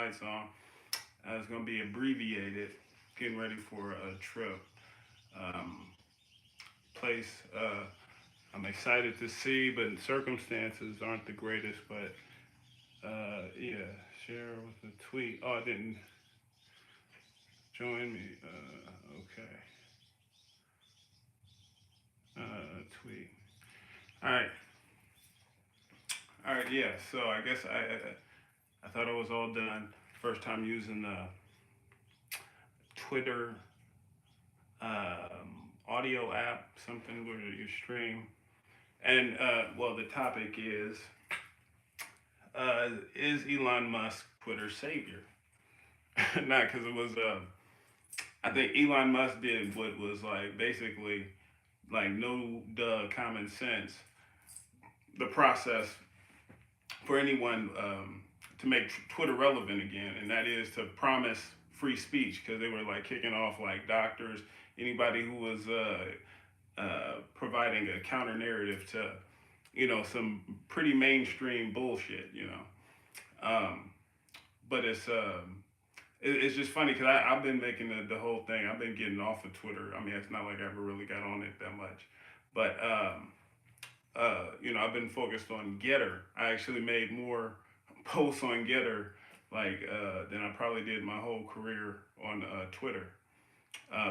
lights on. It's going to be abbreviated. Getting ready for a trip. Um, Place I'm excited to see, but circumstances aren't the greatest. But yeah, share with the tweet. Oh, I didn't join me. Okay. Tweet. All right. All right. Yeah. So I guess I thought it was all done. First time using Twitter audio app, something where you stream. And well, the topic is Elon Musk Twitter's savior? Not because it was. I think Elon Musk did what was like basically like no duh common sense. The process for anyone to make Twitter relevant again, and that is to promise free speech because they were like kicking off like doctors, anybody who was providing a counter narrative to some pretty mainstream bullshit, Um, but it's just funny because I've been making the whole thing. I've been getting off of Twitter. I mean, it's not like I ever really got on it that much, but I've been focused on Getter. I actually made more posts on Getter than I probably did my whole career on Twitter.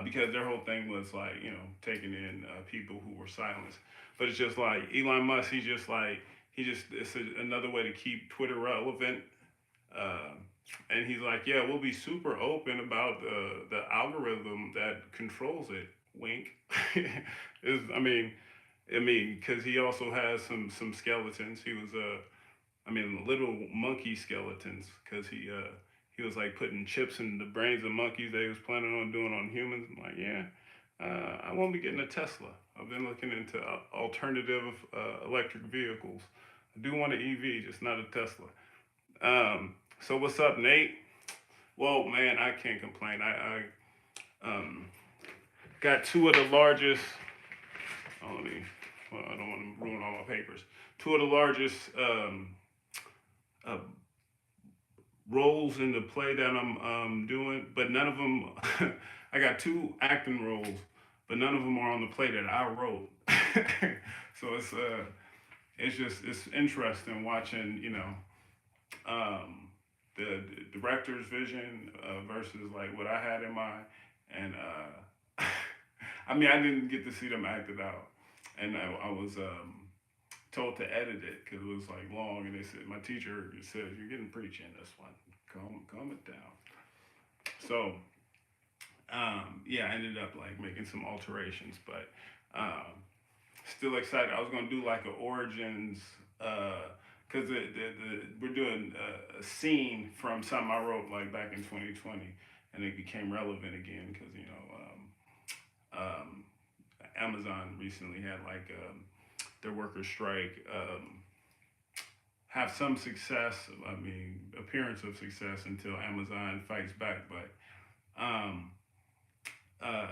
Because their whole thing was like, taking in people who were silenced. But it's just like Elon Musk, it's another way to keep Twitter relevant. Uh, and he's like, yeah, we'll be super open about the algorithm that controls it. Wink. is because he also has some skeletons. He was little monkey skeletons because he was like putting chips in the brains of monkeys that he was planning on doing on humans. I'm like, yeah, I won't be getting a Tesla. I've been looking into alternative electric vehicles. I do want an EV, just not a Tesla. So what's up, Nate? Well, man, I can't complain. I got two of the largest. Oh, let me. Well, I don't want to ruin all my papers. Two of the largest uh, roles in the play that I'm doing, but none of them. I got two acting roles, but none of them are on the play that I wrote. So it's interesting watching the director's vision versus like what I had in mind, and I didn't get to see them act it out, and I was told to edit it because it was like long, and they said my teacher said you're getting preachy in this one, calm it down. So yeah, I ended up like making some alterations, but still excited. I was gonna do like a origins. Because we're doing a scene from something I wrote like back in 2020, and it became relevant again because Amazon recently had like their workers' strike have some success. Appearance of success until Amazon fights back. But um, uh,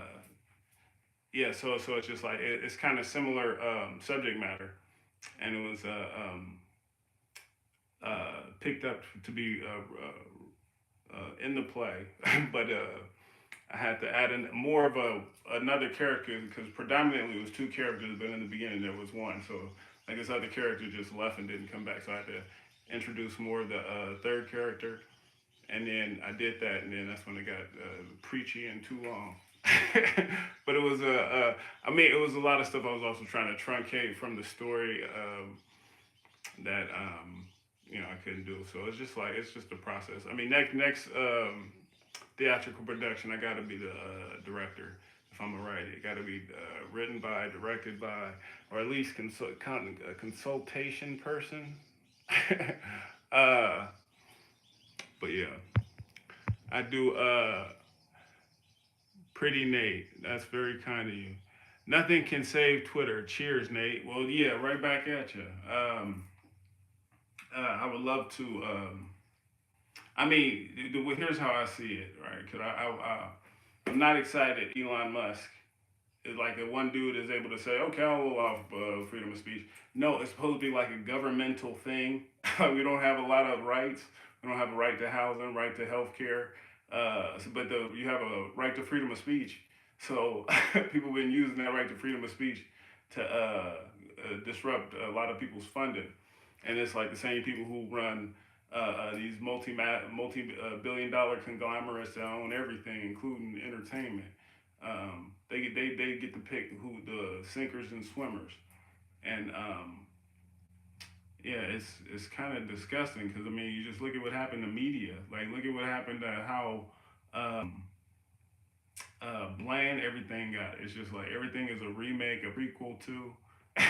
yeah, so it's just like it's kind of similar subject matter, and it was picked up to be in the play, but I had to add in more of another character because predominantly it was two characters, but in the beginning there was one. So like this other character just left and didn't come back, so I had to introduce more of the third character, and then I did that, and then that's when it got preachy and too long. But it was it was a lot of stuff I was also trying to truncate from the story that I couldn't do. So it's just a process. Next theatrical production, I got to be the director. If I'm gonna write it, got to be written by, directed by, or at least a consultation person. uh, but yeah, I do. Pretty Nate, that's very kind of you. Nothing can save Twitter. Cheers, Nate. Well, yeah, right back at you. I would love to. Here's how I see it, right? Because I'm not excited. Elon Musk is like a one dude is able to say, okay, I'll allow freedom of speech. No, it's supposed to be like a governmental thing. We don't have a lot of rights. They don't have a right to housing, right to health care. But you have a right to freedom of speech. So people have been using that right to freedom of speech to disrupt a lot of people's funding. And it's like the same people who run these multi billion-dollar conglomerates that own everything, including entertainment. They get to pick who the sinkers and swimmers, and yeah, it's kind of disgusting because I mean, you just look at what happened to media. Like, look at what happened to how bland everything got. It's just like everything is a remake, a prequel to.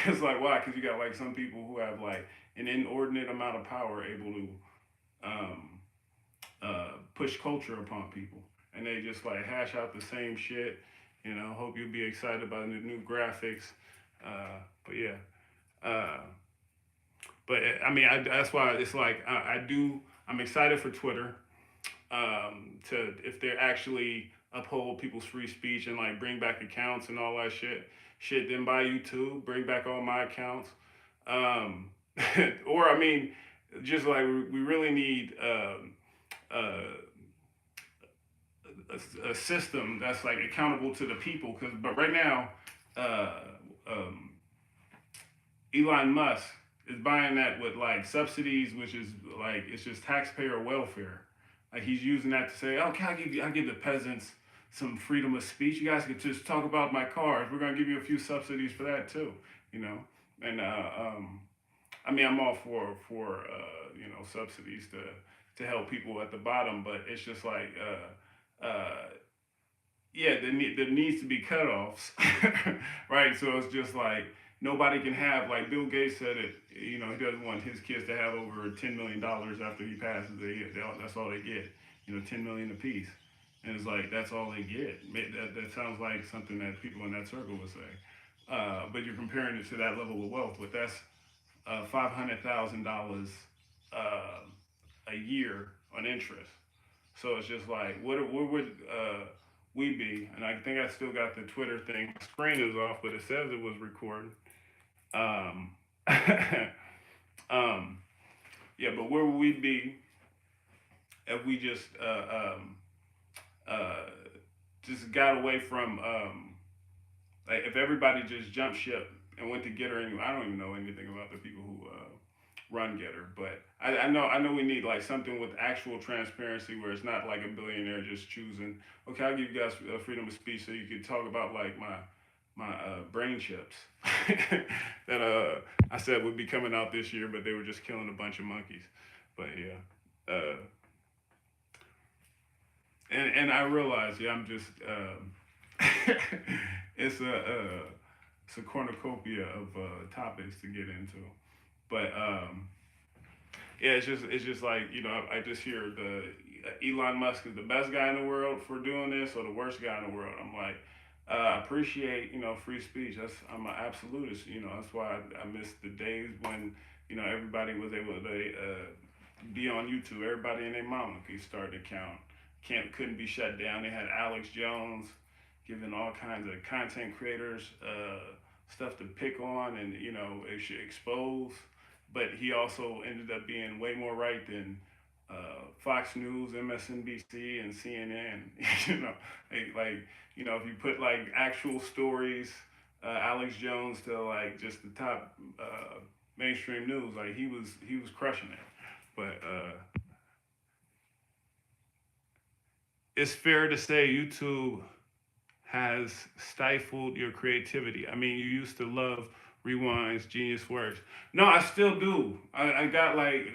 It's like why? Because you got like some people who have like an inordinate amount of power, able to um, push culture upon people, and they just like hash out the same shit. You know, hope you'll be excited about the new graphics. But yeah, uh, but I mean, that's why it's like I do. I'm excited for Twitter to if they actually uphold people's free speech and like bring back accounts and all that shit. Shit, then buy YouTube, bring back all my accounts. Um, or I mean, just like we really need uh, a system that's like accountable to the people. Cause but right now, uh, um, Elon Musk is buying that with like subsidies, which is like it's just taxpayer welfare. Like he's using that to say, "Oh, can I give the peasants some freedom of speech? You guys can just talk about my cars. We're gonna give you a few subsidies for that too." You know, and I mean, I'm all for subsidies to help people at the bottom, but it's just like yeah, there needs to be cutoffs, right? So it's just like nobody can have like Bill Gates said it. You know, he doesn't want his kids to have over $10 million after he passes. That's all they get. You know, 10 million apiece, and it's like that's all they get. That sounds like something that people in that circle would say. But you're comparing it to that level of wealth, but that's $500,000 uh, a year on interest. So it's just like, what would we be? And I think I still got the Twitter thing. My screen is off, but it says it was recording. Um, um, yeah, but where would we be if we uh, just got away from like if everybody just jumped ship and went to Getter anyway? I don't even know anything about the people who run Getter, but I know we need like something with actual transparency where it's not like a billionaire just choosing. Okay, I'll give you guys freedom of speech so you can talk about like my brain chips that I said would be coming out this year, but they were just killing a bunch of monkeys. But yeah, and I realized yeah I'm just it's a cornucopia of topics to get into, but yeah, it's just like I just hear the Elon Musk is the best guy in the world for doing this or the worst guy in the world. I'm like, I appreciate free speech. I'm an absolutist. That's why I miss the days when everybody was able to be on YouTube. Everybody and their mama could start an account. Couldn't be shut down. They had Alex Jones giving all kinds of content creators stuff to pick on and it should expose. But he also ended up being way more right than Fox News, MSNBC, and CNN. you know, if you put like actual stories, Alex Jones to like just the top mainstream news, like he was crushing it. But it's fair to say YouTube has stifled your creativity. I mean, you used to love rewinds, genius works. No, I still do. I got like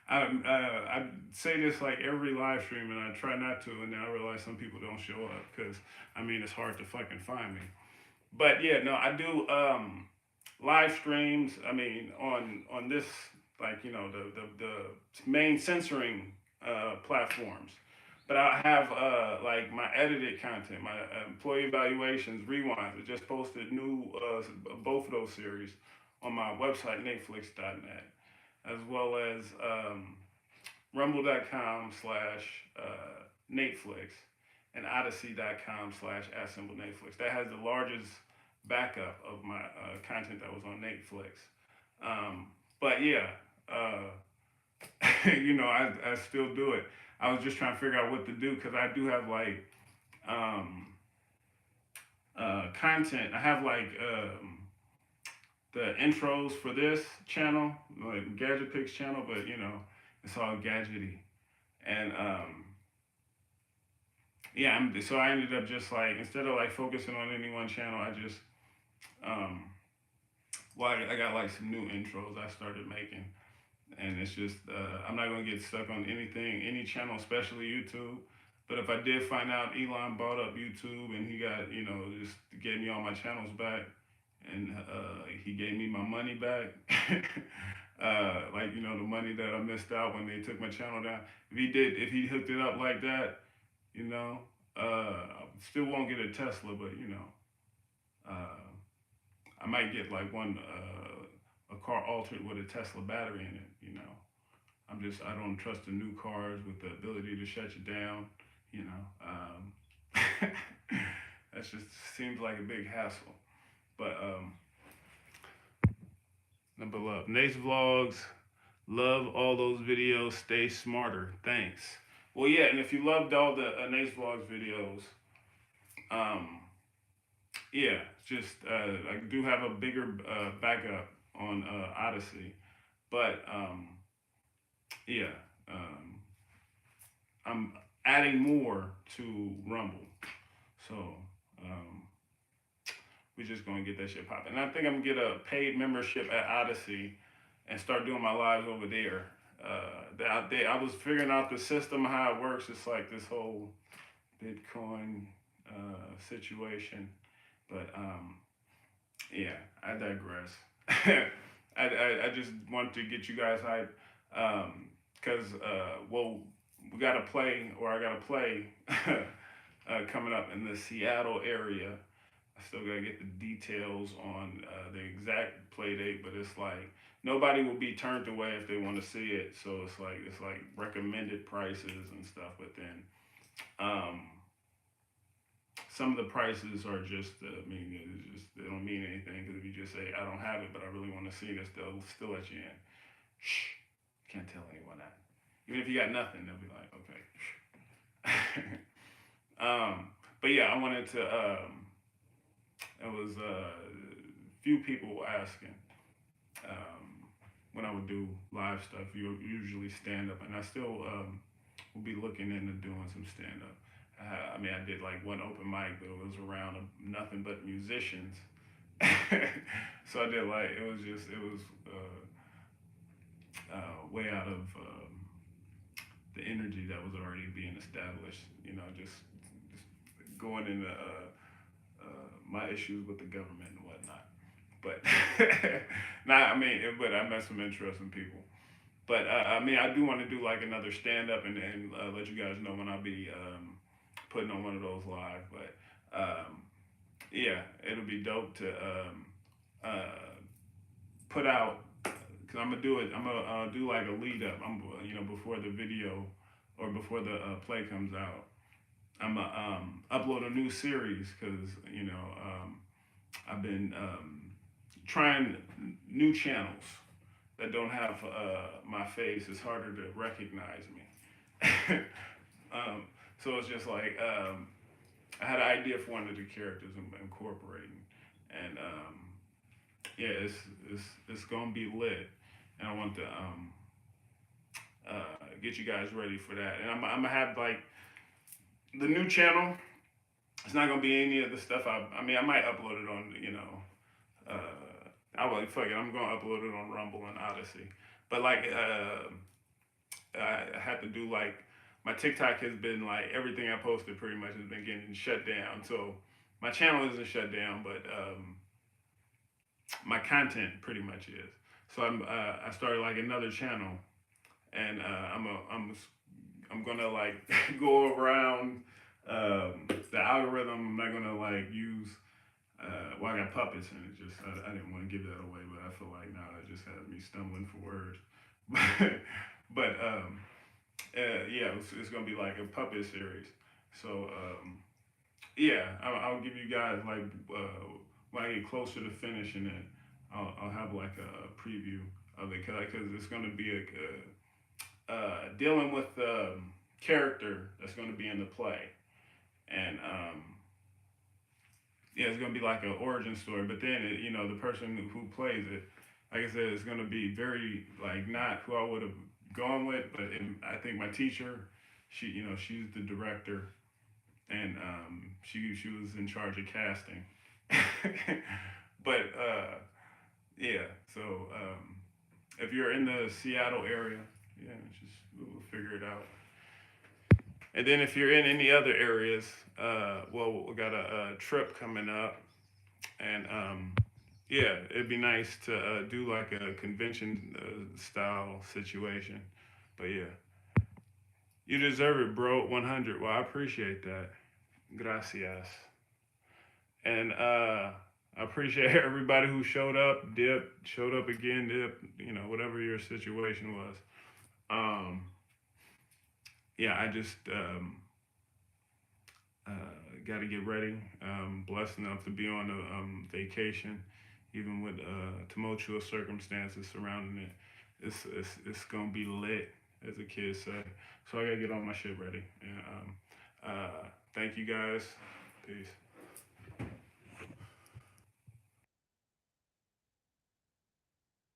I say this like every live stream, and I try not to, and then I realize some people don't show up because I mean it's hard to fucking find me. But yeah, no, I do live streams. I mean on this like the main censoring platforms. But I have like my edited content, my employee evaluations, rewinds. I just posted new both of those series on my website nateflix.net, as well as rumble.com/nateflix and odyssey.com/@nateflix. That has the largest backup of my content that was on Netflix. But yeah, uh, I still do it. I was just trying to figure out what to do because I do have like um, content. I have like the intros for this channel, like Gadget Picks channel, but it's all gadgety. And yeah, so I ended up just like instead of like focusing on any one channel, I just um, well, I got like some new intros I started making, and it's just I'm not gonna get stuck on anything, any channel, especially YouTube. But if I did find out Elon bought up YouTube and he got just gave me all my channels back, and he gave me my money back, like the money that I missed out when they took my channel down. If he hooked it up like that, you know, still won't get a Tesla, but uh, I might get like a car altered with a Tesla battery in it. I don't trust the new cars with the ability to shut you down. You know, that just seems like a big hassle. But number love, NatesVlogs, love all those videos. Stay smarter. Thanks. Well, yeah, and if you loved all the NatesVlogs videos, um, yeah, just I do have a bigger backup on Odyssey, but yeah, um, I'm adding more to Rumble, so um, we're just gonna get that shit popping. And I think I'm gonna get a paid membership at Odyssey and start doing my lives over there. I was figuring out the system how it works. It's like this whole Bitcoin situation, but yeah, I digress. I just want to get you guys hyped because well, we got to play, or I got to play coming up in the Seattle area. I still gotta get the details on the exact play date, but it's like nobody will be turned away if they want to see it. So it's like recommended prices and stuff. But then um, some of the prices are just it's just they don't mean anything because if you just say I don't have it, but I really want to see this, they'll still let you in. Shh, can't tell anyone that. Even if you got nothing, they'll be like, okay. But yeah, I wanted to. It was a few people asking when I would do live stuff. You usually stand up, and I still will be looking into doing some stand up. I did like one open mic, but it was around nothing but musicians. So I did like it was way out of the energy that was already being established. Just going into my issues with the government and whatnot. But but I met some interesting people. But I do want to do like another stand up and let you guys know when I'll be putting on one of those live. But yeah, it'll be dope to put out because I'm gonna do it. I'm gonna do like a lead up. Before the video or before the play comes out. I'm gonna upload a new series because I've been trying new channels that don't have my face. It's harder to recognize me. So it's just like I had an idea for one of the characters I'm incorporating, and yeah, it's gonna be lit, and I want to get you guys ready for that. And I'm gonna have like the new channel. It's not gonna be any of the stuff I might upload it on I will fuck it. I'm gonna upload it on Rumble and Odyssey. But like I had to do like my TikTok has been like everything I posted pretty much has been getting shut down. So my channel isn't shut down, but my content pretty much is. So I started like another channel, and I'm gonna like go around the algorithm. I'm not gonna like use. Well, I got puppets, and it just I didn't want to give that away, but I feel like now that just has me stumbling for words. But yeah, it's gonna be like a puppet series. So yeah, I'll give you guys like when I get closer to finishing it, I'll have like a preview of it because it's gonna be dealing with the character that's going to be in the play, and yeah, it's going to be like an origin story. But then, the person who plays it, like I said, it's going to be very like not who I would have gone with, but I think my teacher, she's the director, and she was in charge of casting. But yeah, so if you're in the Seattle area, yeah, just we'll figure it out. And then if you're in any other areas, well, we got a trip coming up, and yeah, it'd be nice to do like a convention style situation. But yeah, you deserve it, bro. 100. Well, I appreciate that. Gracias. And I appreciate everybody who showed up again, dip, whatever your situation was. Um, yeah, I just uh, got to get ready. Blessed enough to be on a vacation, even with tumultuous circumstances surrounding it. It's gonna be lit, as the kids say. So I gotta get all my shit ready. And thank you guys. Peace.